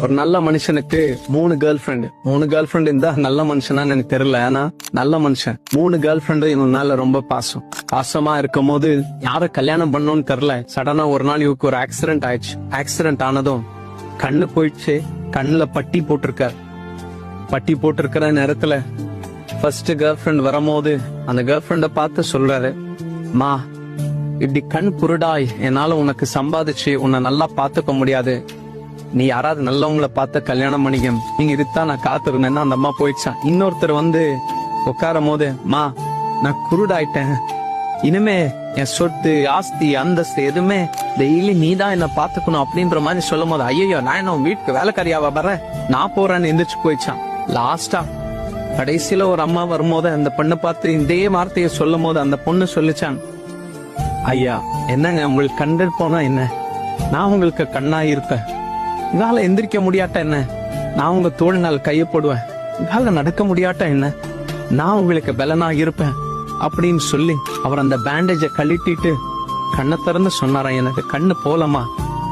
ஒரு நல்ல மனுஷனுக்கு 3 கேர்ள் ஃப்ரெண்ட் இருந்தா நல்ல மனுஷனான்னு எனக்கு தெரியல. ஆனா நல்ல மனுஷன் 3 கேர்ள் ஃப்ரெண்டு இவனால ரொம்ப பாசமா இருக்கும் போது யார கல்யாணம் பண்ணணும்னு தெரியல. சடனா ஒரு நாள் இவருக்கு ஒரு ஆக்சிடென்ட் ஆயிடுச்சு. ஆக்சிடென்ட் ஆனதும் கண்ணு போயிடுச்சு. கண்ணுல பட்டி போட்டிருக்கிற நேரத்துல ஃபர்ஸ்ட் கேர்ள் ஃப்ரெண்ட் வரும்போது அந்த கேர்ள் ஃப்ரெண்ட பார்த்து சொல்றாரு, மா இப்படி கண் குருடாய் என்னால உனக்கு சம்பாதிச்சு உன்னை நல்லா பாத்துக்க முடியாது. நீ யாராவது நல்லவங்களை பார்த்த கல்யாணம் பண்ணிக்க. நீங்க இதுதான் நான் காத்திருந்தேன்னா அந்த அம்மா போயிடுச்சான். இன்னொருத்தர் வந்து உட்காரும் போது, மா நான் குருடாயிட்டேன், இனிமே என் சொத்து ஆஸ்தி அந்தஸ்து எதுவுமே டெய்லி நீ தான் என்ன பாத்துக்கணும் அப்படின்ற மாதிரி சொல்லும் போது, ஐயோ நான் என்ன வீட்டுக்கு வேலைக்காரியாவா வர்றேன், நான் போறேன்னு எந்திரிச்சு போயிடுச்சான். லாஸ்டா கடைசியில ஒரு அம்மா வரும்போது அந்த பொண்ணை பார்த்து இதே வார்த்தையை சொல்லும் போது அந்த பொண்ணு சொல்லிச்சான், ஐயா என்னங்க உங்களுக்கு கண்டு போனா என்ன, நான் உங்களுக்கு கண்ணா இருப்பேன். இதால எந்திரிக்க முடியாட்டா என்ன, நான் உங்க தோள் நாள் கைய போடுவேன். இதால நடக்க முடியாட்டா என்ன, நான் உங்களுக்கு பலனா இருப்பேன் அப்படின்னு சொல்லி அவர் அந்த பேண்டேஜ கழட்டிட்டு கண்ணை திறந்து சொன்னாராம், எனக்கு கண்ணு போலமா,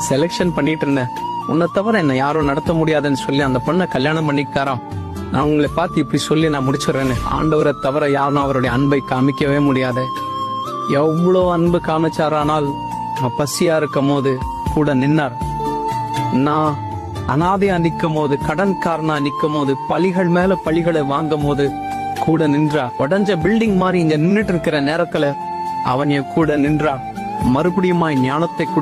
செலக்ஷன் பண்ணிட்டு இருந்தேன், உன்னை தவிர என்ன யாரும் நடத்த முடியாதுன்னு சொல்லி அந்த பொண்ணை கல்யாணம் பண்ணிக்காராம். நான் உங்களை பார்த்து இப்படி சொல்லி நான் முடிச்சிடறேன்னு. ஆண்டவரை தவிர யாரும் அவருடைய அன்பை காமிக்கவே முடியாது. எவ்வளவு அன்பு காமிச்சாரானால் பசியா இருக்கும் போது கூட நின்னார். நான் அனாதையா நிக்கும் போது, கடன்காரனா நிக்கும் போது, பழிகள் மேல பழிகளை வாங்கும் போது கூட நின்றா. உடஞ்ச பில்டிங் மாதிரி இங்க நின்னுட்டு இருக்கிற நேரத்துல அவன் என் கூட நின்றா. மறுபடியும் ஞானத்தை